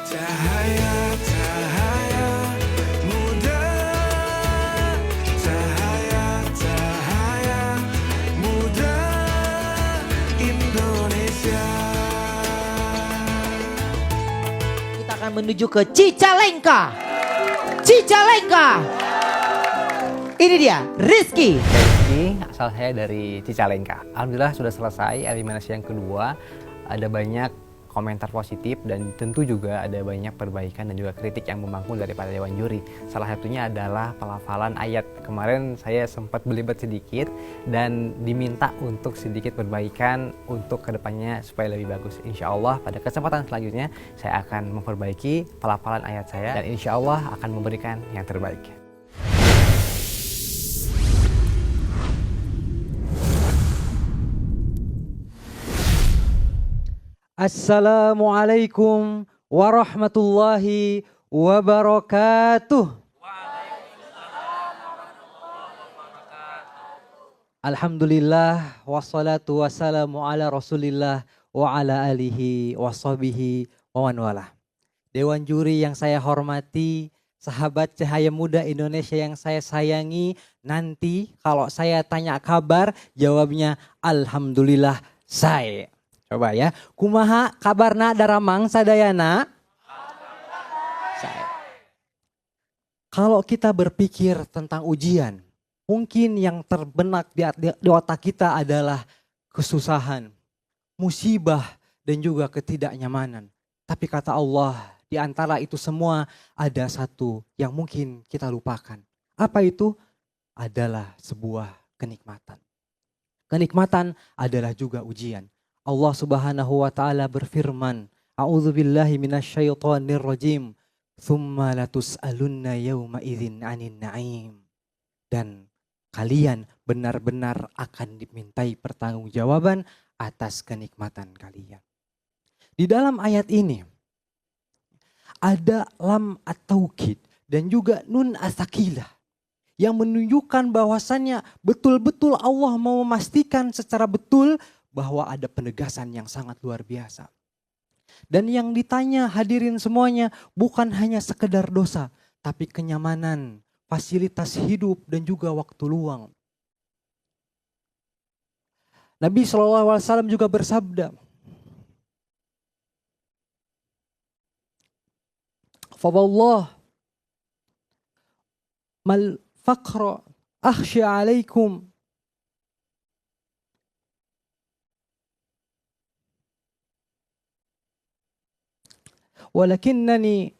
Cahaya-cahaya muda, cahaya-cahaya muda Indonesia. Kita akan menuju ke Cicalengka. Cicalengka. Ini dia, Rizky. Ini asal saya dari Cicalengka. Alhamdulillah sudah selesai eliminasi yang kedua. Ada banyak komentar positif dan tentu juga ada banyak perbaikan dan juga kritik yang membangun daripada Dewan Juri. Salah satunya adalah pelafalan ayat. Kemarin saya sempat belibet sedikit dan diminta untuk sedikit perbaikan untuk kedepannya supaya lebih bagus. Insya Allah pada kesempatan selanjutnya saya akan memperbaiki pelafalan ayat saya dan insya Allah akan memberikan yang terbaik. Assalamualaikum warahmatullahi wabarakatuh. Alhamdulillah wassalatu wassalamu ala rasulillah wa ala alihi washabihi wa man walah. Dewan juri yang saya hormati, sahabat cahaya muda Indonesia yang saya sayangi, nanti kalau saya tanya kabar jawabnya alhamdulillah saya. Coba ya, kumaha kabarna daramang sadayana? Kalau kita berpikir tentang ujian, mungkin yang terbenak di otak kita adalah kesusahan, musibah, dan juga ketidaknyamanan. Tapi kata Allah, di antara itu semua ada satu yang mungkin kita lupakan. Apa itu? Adalah sebuah kenikmatan. Kenikmatan adalah juga ujian. Allah Subhanahu wa taala berfirman, A'udzubillahi minasyaitonir rajim. Tsumma latus'alunna yauma idzin 'anin na'im. Dan kalian benar-benar akan dimintai pertanggungjawaban atas kenikmatan kalian. Di dalam ayat ini ada lam at-taukid dan juga nun as-sakilah yang menunjukkan bahwasannya betul-betul Allah mau memastikan secara betul bahwa ada penegasan yang sangat luar biasa. Dan yang ditanya hadirin semuanya bukan hanya sekedar dosa, tapi kenyamanan, fasilitas hidup dan juga waktu luang. Nabi SAW juga bersabda, "Fawallah mal faqra akhsha alaikum." Walakinnani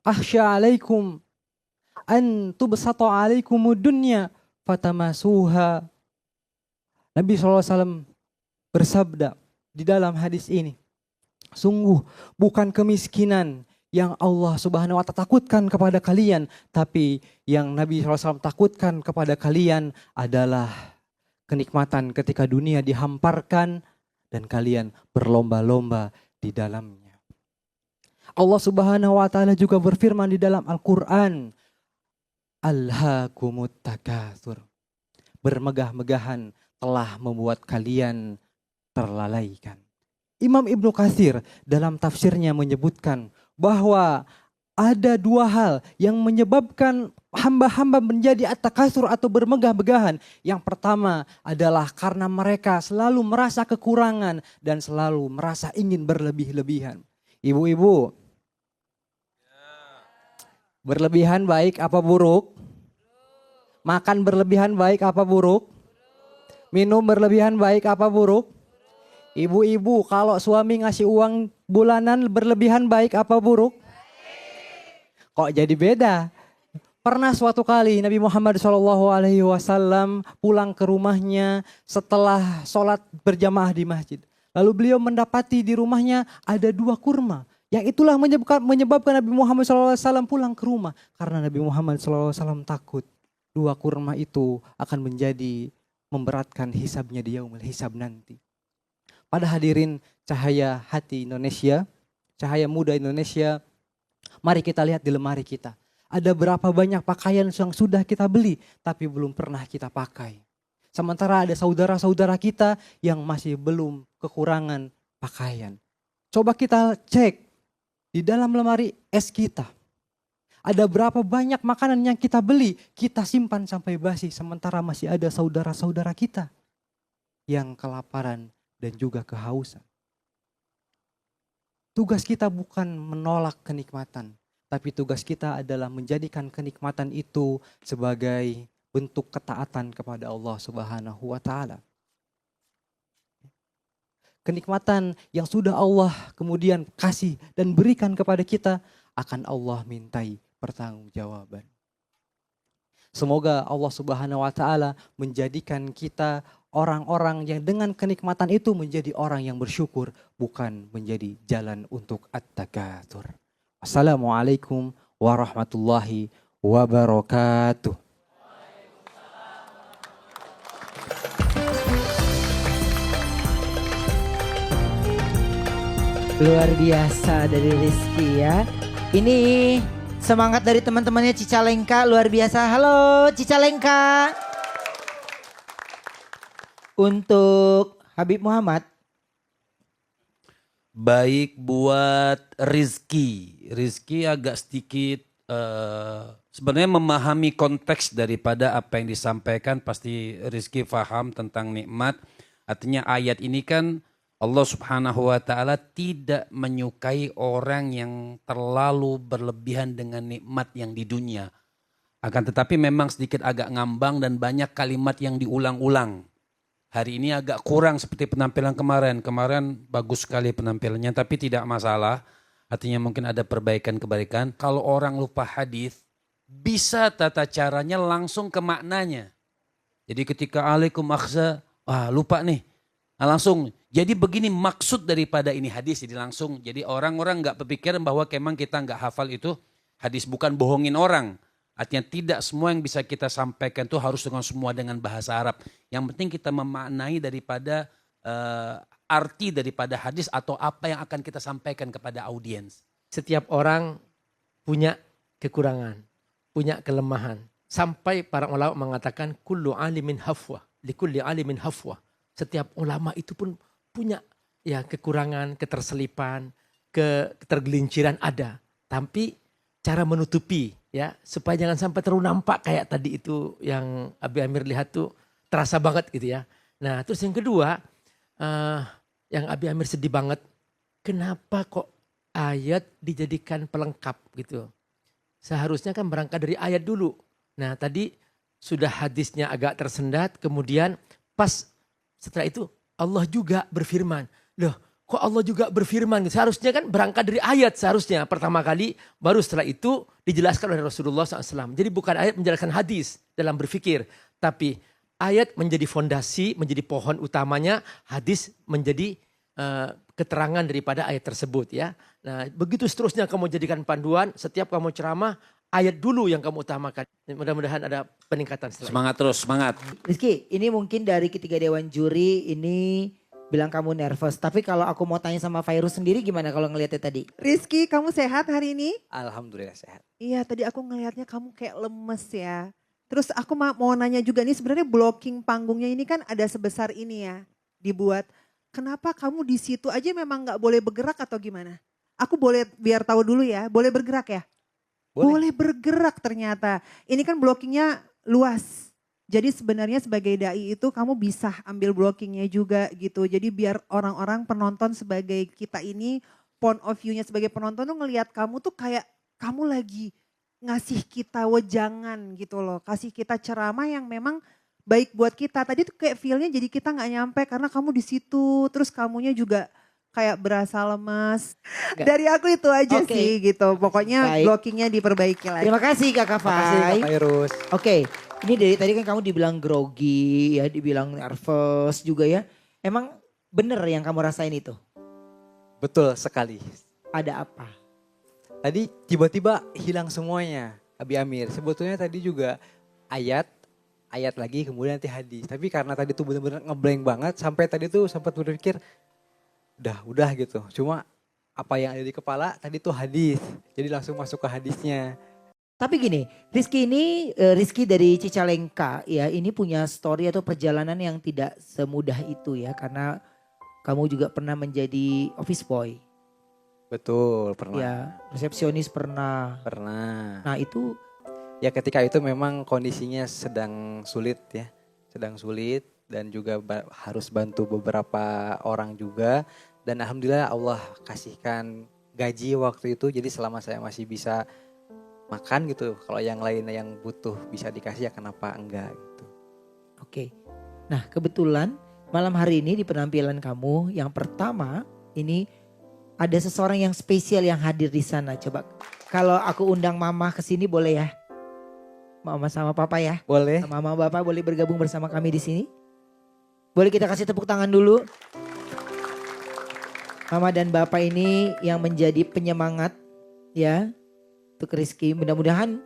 akhsha alaikum an tubsata alaikumud dunya fatamasuha. Nabi SAW bersabda di dalam hadis ini, sungguh bukan kemiskinan yang Allah Subhanahu wa taala takutkan kepada kalian, tapi yang Nabi SAW takutkan kepada kalian adalah kenikmatan ketika dunia dihamparkan dan kalian berlomba-lomba di dalamnya. Allah Subhanahu wa taala juga berfirman di dalam Al-Qur'an, Alhaakumut takatsur. Bermegah-megahan telah membuat kalian terlalaikan. Imam Ibnu Katsir dalam tafsirnya menyebutkan bahwa ada dua hal yang menyebabkan hamba-hamba menjadi at-takatsur atau bermegah-megahan. Yang pertama adalah karena mereka selalu merasa kekurangan dan selalu merasa ingin berlebih-lebihan. Ibu-ibu, berlebihan baik apa buruk? Makan berlebihan baik apa buruk? Minum berlebihan baik apa buruk? Ibu-ibu, kalau suami ngasih uang bulanan berlebihan baik apa buruk? Kok jadi beda? Pernah suatu kali Nabi Muhammad SAW pulang ke rumahnya setelah sholat berjamaah di masjid. Lalu beliau mendapati di rumahnya ada 2 kurma. Yang itulah menyebabkan Nabi Muhammad SAW pulang ke rumah. Karena Nabi Muhammad SAW takut 2 kurma itu akan menjadi memberatkan hisabnya di yaumul hisab nanti. Pada hadirin cahaya hati Indonesia, cahaya muda Indonesia, mari kita lihat di lemari kita. Ada berapa banyak pakaian yang sudah kita beli tapi belum pernah kita pakai. Sementara ada saudara-saudara kita yang masih belum kekurangan pakaian. Coba kita cek di dalam lemari es kita. Ada berapa banyak makanan yang kita beli, kita simpan sampai basi. Sementara masih ada saudara-saudara kita yang kelaparan dan juga kehausan. Tugas kita bukan menolak kenikmatan, tapi tugas kita adalah menjadikan kenikmatan itu sebagai bentuk ketaatan kepada Allah Subhanahu wa Ta'ala. Kenikmatan yang sudah Allah kemudian kasih dan berikan kepada kita akan Allah mintai pertanggungjawaban. Semoga Allah Subhanahu wa Ta'ala menjadikan kita orang-orang yang dengan kenikmatan itu menjadi orang yang bersyukur, bukan menjadi jalan untuk at-takatsur. Assalamualaikum warahmatullahi wabarakatuh. Luar biasa dari Rizky ya. Ini semangat dari teman-temannya Cicalengka luar biasa. Halo Cicalengka. Untuk Habib Muhammad. Baik buat Rizky. Rizky agak sedikit sebenarnya memahami konteks daripada apa yang disampaikan. Pasti Rizky paham tentang nikmat. Artinya ayat ini kan Allah Subhanahu wa Ta'ala tidak menyukai orang yang terlalu berlebihan dengan nikmat yang di dunia. Akan tetapi memang sedikit agak ngambang dan banyak kalimat yang diulang-ulang. Hari ini agak kurang seperti penampilan kemarin. Kemarin bagus sekali penampilannya tapi tidak masalah. Artinya mungkin ada perbaikan-kebaikan. Kalau orang lupa hadis, bisa tata caranya langsung ke maknanya. Jadi ketika alaikum akhza, lupa nih. Nah, langsung, jadi begini maksud daripada ini hadis. Jadi langsung, jadi orang-orang gak berpikiran bahwa memang kita gak hafal itu hadis, bukan bohongin orang. Artinya tidak semua yang bisa kita sampaikan itu harus semua dengan bahasa Arab. Yang penting kita memaknai daripada arti daripada hadis atau apa yang akan kita sampaikan kepada audiens. Setiap orang punya kekurangan, punya kelemahan. Sampai para ulama mengatakan kullu alimin hafwah, likulli alimin hafwah. Setiap ulama itu pun punya ya kekurangan, keterselipan, ketergelinciran ada. Tapi cara menutupi ya supaya jangan sampai terlalu nampak kayak tadi itu yang Abi Amir lihat tuh terasa banget gitu ya. Nah terus yang kedua yang Abi Amir sedih banget, kenapa kok ayat dijadikan pelengkap gitu. Seharusnya kan berangkat dari ayat dulu. Nah tadi sudah hadisnya agak tersendat, kemudian pas setelah itu Allah juga berfirman. Loh kok Allah juga berfirman? Seharusnya kan berangkat dari ayat seharusnya pertama kali. Baru setelah itu dijelaskan oleh Rasulullah SAW. Jadi bukan ayat menjelaskan hadis dalam berpikir. Tapi ayat menjadi fondasi, menjadi pohon utamanya. Hadis menjadi keterangan daripada ayat tersebut ya. Nah begitu seterusnya kamu jadikan panduan. Setiap kamu ceramah ayat dulu yang kamu utamakan. Mudah-mudahan ada peningkatan setelah Semangat terus, semangat. Rizky, ini mungkin dari ketiga dewan juri ini bilang kamu nervous. Tapi kalau aku mau tanya sama Fairuz sendiri gimana kalau ngelihatnya tadi? Rizky, kamu sehat hari ini? Alhamdulillah sehat. Iya, tadi aku ngelihatnya kamu kayak lemes ya. Terus aku mau nanya juga nih, sebenarnya blocking panggungnya ini kan ada sebesar ini ya dibuat. Kenapa kamu di situ aja memang nggak boleh bergerak atau gimana? Aku boleh biar tahu dulu ya, boleh bergerak ya? Boleh bergerak ternyata. Ini kan blockingnya luas. Jadi sebenarnya sebagai dai itu kamu bisa ambil blockingnya juga gitu. Jadi biar orang-orang penonton sebagai kita ini, point of view-nya sebagai penonton tuh ngelihat kamu tuh kayak kamu lagi ngasih kita wejangan gitu loh. Kasih kita ceramah yang memang baik buat kita. Tadi tuh kayak feel-nya jadi kita gak nyampe karena kamu di situ. Terus kamunya juga kayak berasa lemas. Dari aku itu aja sih gitu. Pokoknya Baik. blockingnya diperbaiki lagi. Terima kasih Kakak Terima kasih Kak Fai. Fairuz. Oke, ini dari tadi kan kamu dibilang grogi ya, dibilang nervous juga ya. Emang bener yang kamu rasain itu? Betul sekali. Ada apa? Tadi tiba-tiba hilang semuanya Abi Amir. Sebetulnya tadi juga ayat lagi kemudian nanti hadis. Tapi karena tadi tuh benar-benar ngeblank banget sampai tadi tuh sempat berpikir udah gitu. Cuma apa yang ada di kepala tadi tuh hadis. Jadi langsung masuk ke hadisnya. Tapi gini, Rizky ini, Rizky dari Cicalengka ya, ini punya story atau perjalanan yang tidak semudah itu ya. Karena kamu juga pernah menjadi office boy. Betul, pernah. Ya, resepsionis pernah. Pernah. Nah itu Ya ketika itu memang kondisinya sedang sulit ya. Sedang sulit dan juga harus bantu beberapa orang juga. Dan alhamdulillah Allah kasihkan gaji waktu itu. Jadi selama saya masih bisa makan gitu. Kalau yang lain yang butuh bisa dikasih ya kenapa enggak gitu. oke. Nah kebetulan malam hari ini di penampilan kamu yang pertama ini ada seseorang yang spesial yang hadir di sana. Coba kalau aku undang mama ke sini boleh ya? Mama sama papa ya? Boleh? Mama bapak boleh bergabung bersama kami di sini? Boleh kita kasih tepuk tangan dulu? Mama dan bapak ini yang menjadi penyemangat ya untuk Rizky. Mudah-mudahan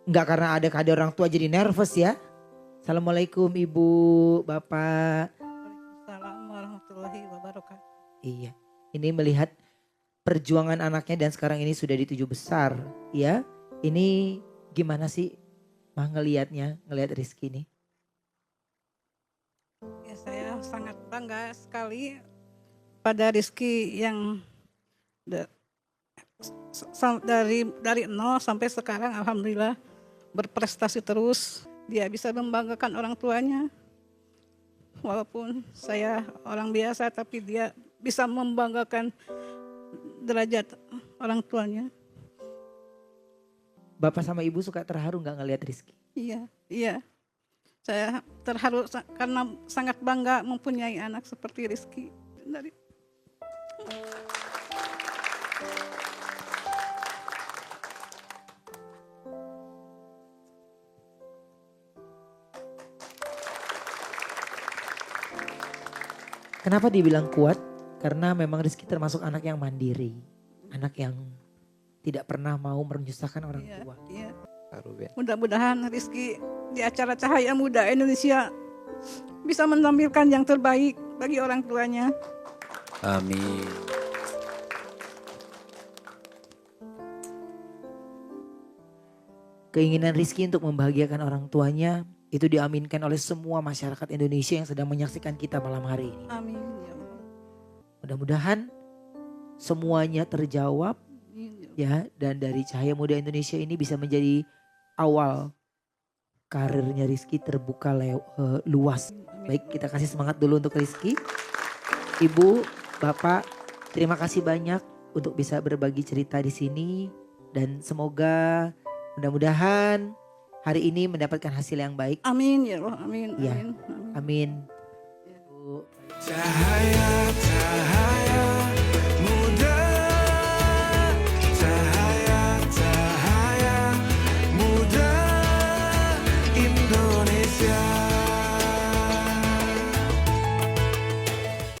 enggak karena ada kehadiran orang tua jadi nervous ya. Assalamualaikum ibu, bapak. Assalamualaikum warahmatullahi wabarakatuh. Iya, ini melihat perjuangan anaknya dan sekarang ini sudah di 7 besar ya. Ini gimana sih mah ngelihat Rizky ini? Ya, saya sangat bangga sekali pada Rizky yang dari nol sampai sekarang alhamdulillah berprestasi terus. Dia bisa membanggakan orang tuanya. Walaupun saya orang biasa tapi dia bisa membanggakan derajat orang tuanya. Bapak sama ibu suka terharu nggak ngelihat Rizky? Iya. Saya terharu karena sangat bangga mempunyai anak seperti Rizky. Kenapa dibilang kuat? Karena memang Rizky termasuk anak yang mandiri. Anak yang tidak pernah mau menyusahkan orang tua. Iya. Baru Ben. Mudah-mudahan Rizky di acara Cahaya Muda Indonesia bisa menampilkan yang terbaik bagi orang tuanya. Amin. Keinginan Rizky untuk membahagiakan orang tuanya itu diaminkan oleh semua masyarakat Indonesia yang sedang menyaksikan kita malam hari ini. Amin. Ya Allah. Mudah-mudahan semuanya terjawab Amin, ya, ya Allah. dan dari Cahaya Muda Indonesia ini bisa menjadi awal karirnya Rizky terbuka luas. Baik, kita kasih semangat dulu untuk Rizky. Ibu, Bapak, terima kasih banyak untuk bisa berbagi cerita di sini dan semoga mudah-mudahan hari ini mendapatkan hasil yang baik. Amin ya Allah. Amin. Ya. Amin. Amin. Bu. Cahaya, cahaya muda. Cahaya, cahaya muda Indonesia.